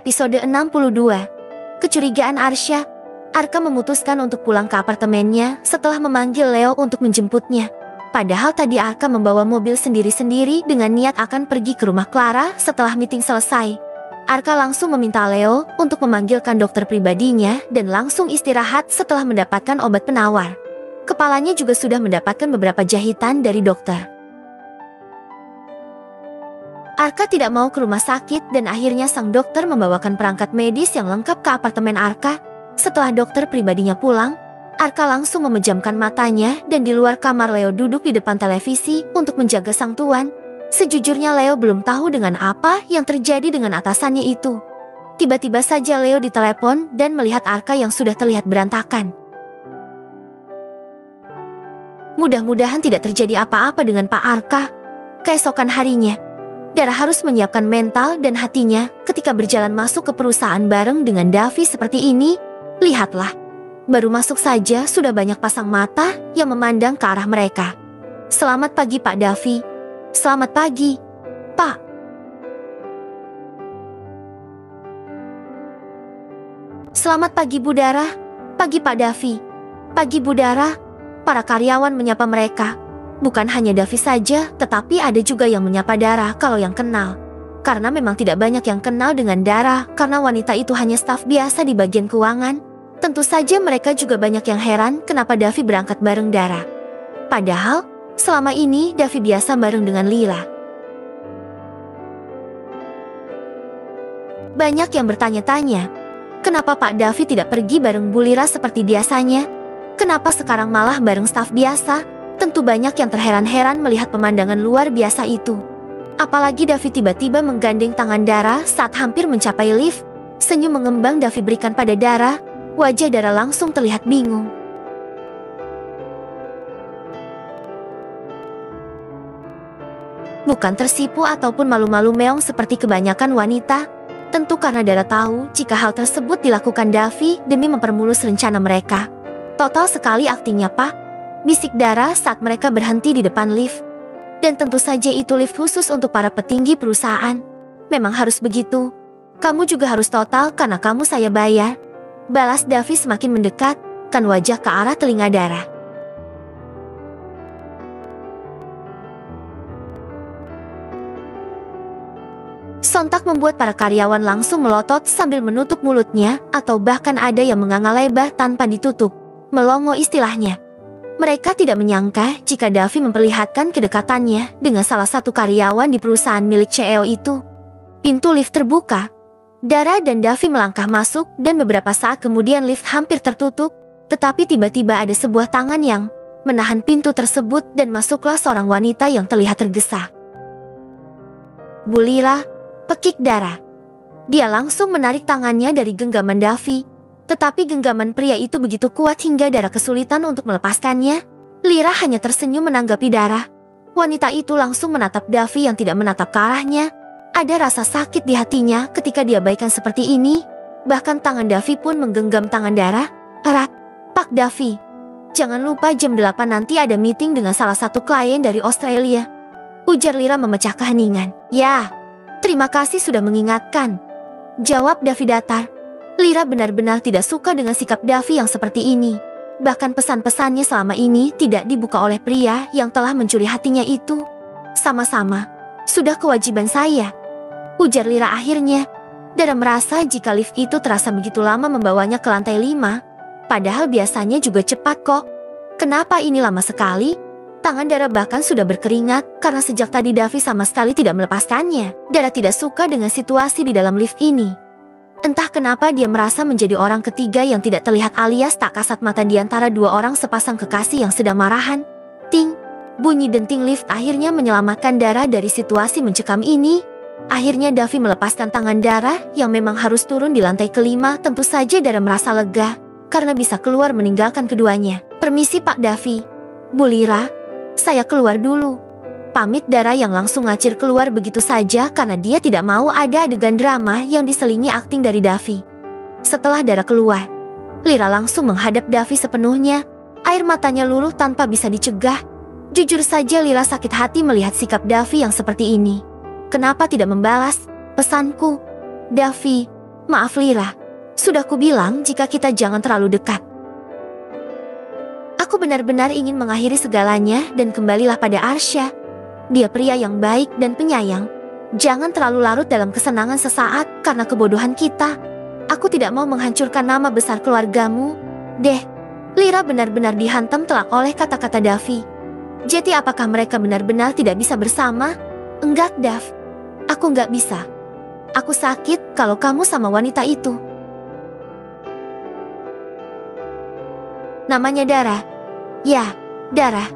Episode 62. Kecurigaan Arsya. Arka memutuskan untuk pulang ke apartemennya setelah memanggil Leo untuk menjemputnya. Padahal tadi Arka membawa mobil sendiri-sendiri dengan niat akan pergi ke rumah Clara setelah meeting selesai. Arka langsung meminta Leo untuk memanggilkan dokter pribadinya dan langsung istirahat setelah mendapatkan obat penawar. Kepalanya juga sudah mendapatkan beberapa jahitan dari dokter. Arka tidak mau ke rumah sakit dan akhirnya sang dokter membawakan perangkat medis yang lengkap ke apartemen Arka. Setelah dokter pribadinya pulang, Arka langsung memejamkan matanya dan di luar kamar Leo duduk di depan televisi untuk menjaga sang tuan. Sejujurnya Leo belum tahu dengan apa yang terjadi dengan atasannya itu. Tiba-tiba saja Leo ditelepon dan melihat Arka yang sudah terlihat berantakan. Mudah-mudahan tidak terjadi apa-apa dengan Pak Arka. Keesokan harinya, Dara harus menyiapkan mental dan hatinya ketika berjalan masuk ke perusahaan bareng dengan Davi seperti ini. Lihatlah, baru masuk saja sudah banyak pasang mata yang memandang ke arah mereka. Selamat pagi Pak Davi. Selamat pagi, Pak. Selamat pagi Bu Dara. Pagi Pak Davi. Pagi Bu Dara. Para karyawan menyapa mereka. Bukan hanya Davi saja, tetapi ada juga yang menyapa Dara kalau yang kenal. Karena memang tidak banyak yang kenal dengan Dara, karena wanita itu hanya staf biasa di bagian keuangan. Tentu saja mereka juga banyak yang heran kenapa Davi berangkat bareng Dara. Padahal, selama ini Davi biasa bareng dengan Lila. Banyak yang bertanya-tanya, kenapa Pak Davi tidak pergi bareng Bu Lira seperti biasanya? Kenapa sekarang malah bareng staf biasa? Tentu banyak yang terheran-heran melihat pemandangan luar biasa itu. Apalagi Davi tiba-tiba menggandeng tangan Dara saat hampir mencapai lift. Senyum mengembang Davi berikan pada Dara. Wajah Dara langsung terlihat bingung. Bukan tersipu ataupun malu-malu meong seperti kebanyakan wanita. Tentu karena Dara tahu jika hal tersebut dilakukan Davi demi mempermulus rencana mereka. Total sekali aktingnya Pak. Bisik Dara saat mereka berhenti di depan lift. Dan tentu saja itu lift khusus untuk para petinggi perusahaan. Memang harus begitu. Kamu juga harus total karena kamu saya bayar. Balas Davi semakin mendekat, kan wajah ke arah telinga Dara. Sontak membuat para karyawan langsung melotot sambil menutup mulutnya atau bahkan ada yang menganga lebar tanpa ditutup. Melongo istilahnya. Mereka tidak menyangka jika Davi memperlihatkan kedekatannya dengan salah satu karyawan di perusahaan milik CEO itu. Pintu lift terbuka. Dara dan Davi melangkah masuk dan beberapa saat kemudian lift hampir tertutup. Tetapi tiba-tiba ada sebuah tangan yang menahan pintu tersebut dan masuklah seorang wanita yang terlihat tergesa. Bu Lira, pekik Dara. Dia langsung menarik tangannya dari genggaman Davi. Tetapi genggaman pria itu begitu kuat hingga Dara kesulitan untuk melepaskannya. Lira hanya tersenyum menanggapi Dara. Wanita itu langsung menatap Davi yang tidak menatap ke arahnya. Ada rasa sakit di hatinya ketika diabaikan seperti ini. Bahkan tangan Davi pun menggenggam tangan Dara. Erat. Pak Davi, jangan lupa jam 8 nanti ada meeting dengan salah satu klien dari Australia. Ujar Lira memecah keheningan. Ya, terima kasih sudah mengingatkan. Jawab Davi datar. Lira benar-benar tidak suka dengan sikap Davi yang seperti ini. Bahkan pesan-pesannya selama ini tidak dibuka oleh pria yang telah mencuri hatinya itu. Sama-sama, sudah kewajiban saya. Ujar Lira akhirnya. Dara merasa jika lift itu terasa begitu lama membawanya ke lantai 5. Padahal biasanya juga cepat kok. Kenapa ini lama sekali? Tangan Dara bahkan sudah berkeringat karena sejak tadi Davi sama sekali tidak melepaskannya. Dara tidak suka dengan situasi di dalam lift ini. Entah kenapa dia merasa menjadi orang ketiga yang tidak terlihat alias tak kasat mata di antara dua orang sepasang kekasih yang sedang marahan. Ting, bunyi denting lift akhirnya menyelamatkan Dara dari situasi mencekam ini. Akhirnya Davi melepaskan tangan Dara yang memang harus turun di lantai kelima. Tentu saja Dara merasa lega karena bisa keluar meninggalkan keduanya. Permisi Pak Davi. Bu Lira, saya keluar dulu. Pamit Dara yang langsung ngacir keluar begitu saja karena dia tidak mau ada adegan drama yang diselingi akting dari Davi. Setelah Dara keluar, Lira langsung menghadap Davi sepenuhnya. Air matanya luruh tanpa bisa dicegah. Jujur saja Lira sakit hati melihat sikap Davi yang seperti ini. Kenapa tidak membalas pesanku? Davi, Maaf Lira, sudah kubilang jika kita jangan terlalu dekat. Aku benar-benar ingin mengakhiri segalanya dan kembalilah pada Arsya. Dia pria yang baik dan penyayang. Jangan terlalu larut dalam kesenangan sesaat karena kebodohan kita. Aku tidak mau menghancurkan nama besar keluargamu. Lira benar-benar dihantam telak oleh kata-kata Davi. Jadi apakah mereka benar-benar tidak bisa bersama? Enggak, Dav. Aku nggak bisa. Aku sakit kalau kamu sama wanita itu. Namanya Dara. Ya, Dara.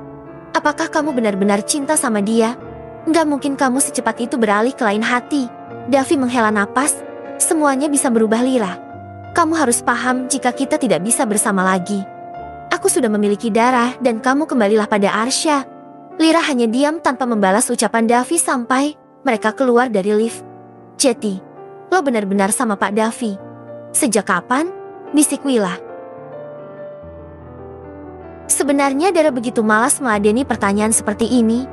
Apakah kamu benar-benar cinta sama dia? Nggak mungkin kamu secepat itu beralih ke lain hati. Davi menghela napas. Semuanya bisa berubah Lira. Kamu harus paham jika kita tidak bisa bersama lagi. Aku sudah memiliki Dara dan kamu kembalilah pada Arsya. Lira hanya diam tanpa membalas ucapan Davi sampai mereka keluar dari lift. Jeti, lo benar-benar sama Pak Davi. Sejak kapan? Bisik Willa. Sebenarnya Dara begitu malas meladeni pertanyaan seperti ini.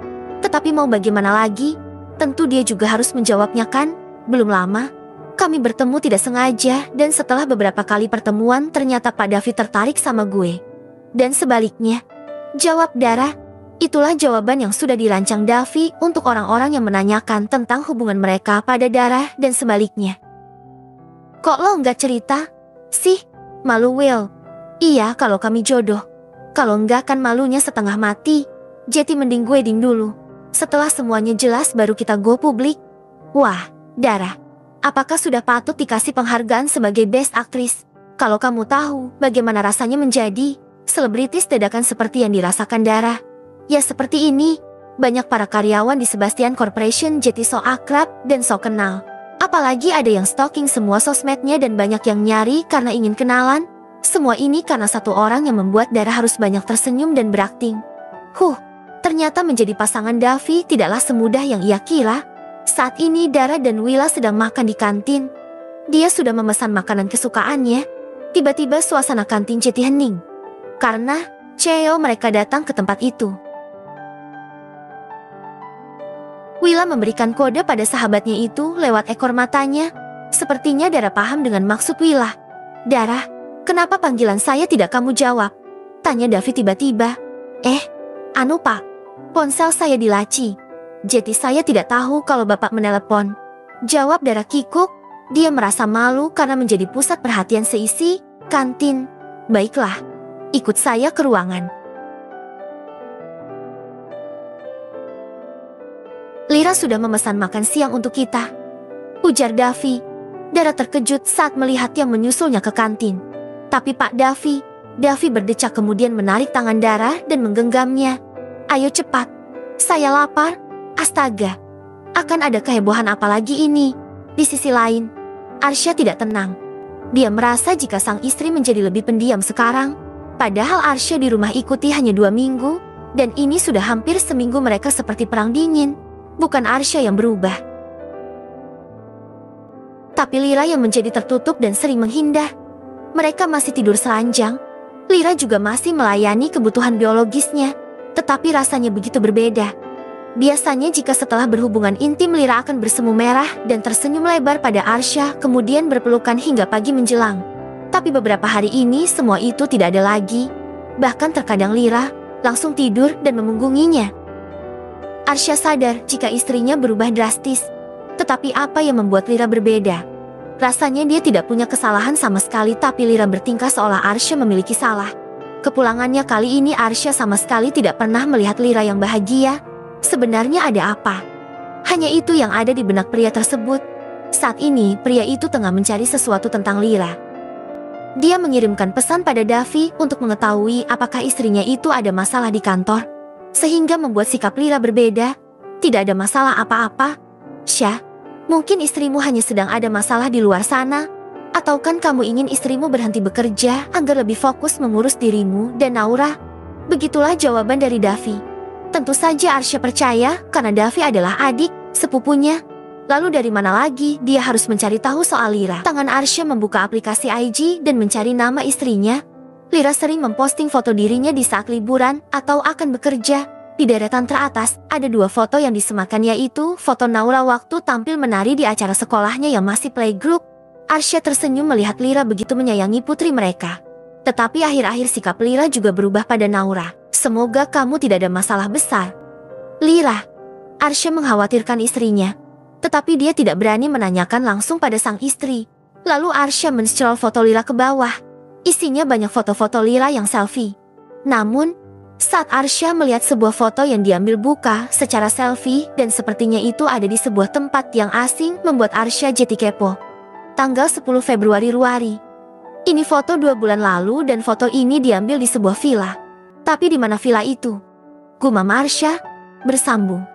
Tetapi mau bagaimana lagi? Tentu dia juga harus menjawabnya kan? Belum lama, kami bertemu tidak sengaja dan setelah beberapa kali pertemuan ternyata Pak Davi tertarik sama gue. Dan sebaliknya, jawab Dara. Itulah jawaban yang sudah dirancang Davi untuk orang-orang yang menanyakan tentang hubungan mereka pada Dara dan sebaliknya. Kok lo nggak cerita? Sih, malu Will. Iya kalau kami jodoh. Kalau enggak kan malunya setengah mati. Jadi mending gue wedding dulu. Setelah semuanya jelas baru kita go publik. Wah, Dara. Apakah sudah patut dikasih penghargaan sebagai best aktris? Kalau kamu tahu bagaimana rasanya menjadi selebritis dadakan seperti yang dirasakan Dara. Ya seperti ini. Banyak para karyawan di Sebastian Corporation jadi so akrab dan so kenal. Apalagi ada yang stalking semua sosmednya dan banyak yang nyari karena ingin kenalan. Semua ini karena satu orang yang membuat Dara harus banyak tersenyum dan berakting. Ternyata menjadi pasangan Davi tidaklah semudah yang ia kira. Saat ini Dara dan Willa sedang makan di kantin. Dia sudah memesan makanan kesukaannya. Tiba-tiba suasana kantin jadi hening. Karena Cheo mereka datang ke tempat itu. Willa memberikan kode pada sahabatnya itu lewat ekor matanya. Sepertinya Dara paham dengan maksud Willa. Dara, kenapa panggilan saya tidak kamu jawab? Tanya Davi tiba-tiba. Anu Pak, ponsel saya dilaci. Jadi saya tidak tahu kalau Bapak menelepon. Jawab Dara kikuk. Dia merasa malu karena menjadi pusat perhatian seisi kantin. Baiklah, ikut saya ke ruangan. Lira sudah memesan makan siang untuk kita, ujar Davi. Dara terkejut saat melihat yang menyusulnya ke kantin. Tapi Pak Davi berdecak kemudian menarik tangan Dara dan menggenggamnya. Ayo cepat, saya lapar. Astaga, akan ada kehebohan apa lagi ini? Di sisi lain, Arsya tidak tenang. Dia merasa jika sang istri menjadi lebih pendiam sekarang. Padahal Arsya di rumah ikuti hanya 2 minggu, dan ini sudah hampir seminggu mereka seperti perang dingin. Bukan Arsya yang berubah, tapi Lira yang menjadi tertutup dan sering menghindar. Mereka masih tidur seranjang. Lira juga masih melayani kebutuhan biologisnya, tetapi rasanya begitu berbeda. Biasanya jika setelah berhubungan intim Lira akan bersemu merah dan tersenyum lebar pada Arsya, kemudian berpelukan hingga pagi menjelang. Tapi beberapa hari ini semua itu tidak ada lagi. Bahkan terkadang Lira langsung tidur dan memunggunginya. Arsya sadar jika istrinya berubah drastis. Tetapi apa yang membuat Lira berbeda? Rasanya dia tidak punya kesalahan sama sekali, tapi Lira bertingkah seolah Arsya memiliki salah. Kepulangannya kali ini Arsya sama sekali tidak pernah melihat Lira yang bahagia. Sebenarnya ada apa? Hanya itu yang ada di benak pria tersebut. Saat ini pria itu tengah mencari sesuatu tentang Lira. Dia mengirimkan pesan pada Davi untuk mengetahui apakah istrinya itu ada masalah di kantor. Sehingga membuat sikap Lira berbeda. Tidak ada masalah apa-apa. Syah, mungkin istrimu hanya sedang ada masalah di luar sana. Atau kan kamu ingin istrimu berhenti bekerja agar lebih fokus mengurus dirimu dan Naura? Begitulah jawaban dari Davi. Tentu saja Arsya percaya karena Davi adalah adik sepupunya. Lalu dari mana lagi dia harus mencari tahu soal Lira? Tangan Arsya membuka aplikasi IG dan mencari nama istrinya. Lira sering memposting foto dirinya di saat liburan atau akan bekerja. Di deretan teratas ada 2 foto yang disematkan, yaitu foto Naura waktu tampil menari di acara sekolahnya yang masih playgroup. Arsya tersenyum melihat Lira begitu menyayangi putri mereka. Tetapi akhir-akhir sikap Lira juga berubah pada Naura. Semoga kamu tidak ada masalah besar. Lira. Arsya mengkhawatirkan istrinya. Tetapi dia tidak berani menanyakan langsung pada sang istri. Lalu Arsya men-scroll foto Lira ke bawah. Isinya banyak foto-foto Lira yang selfie. Namun, saat Arsya melihat sebuah foto yang diambil Buka secara selfie dan sepertinya itu ada di sebuah tempat yang asing membuat Arsya jadi kepo. Tanggal 10 Februari Ruari. Ini foto 2 bulan lalu dan foto ini diambil di sebuah villa. Tapi di mana villa itu? Gumam Arsya bersambung.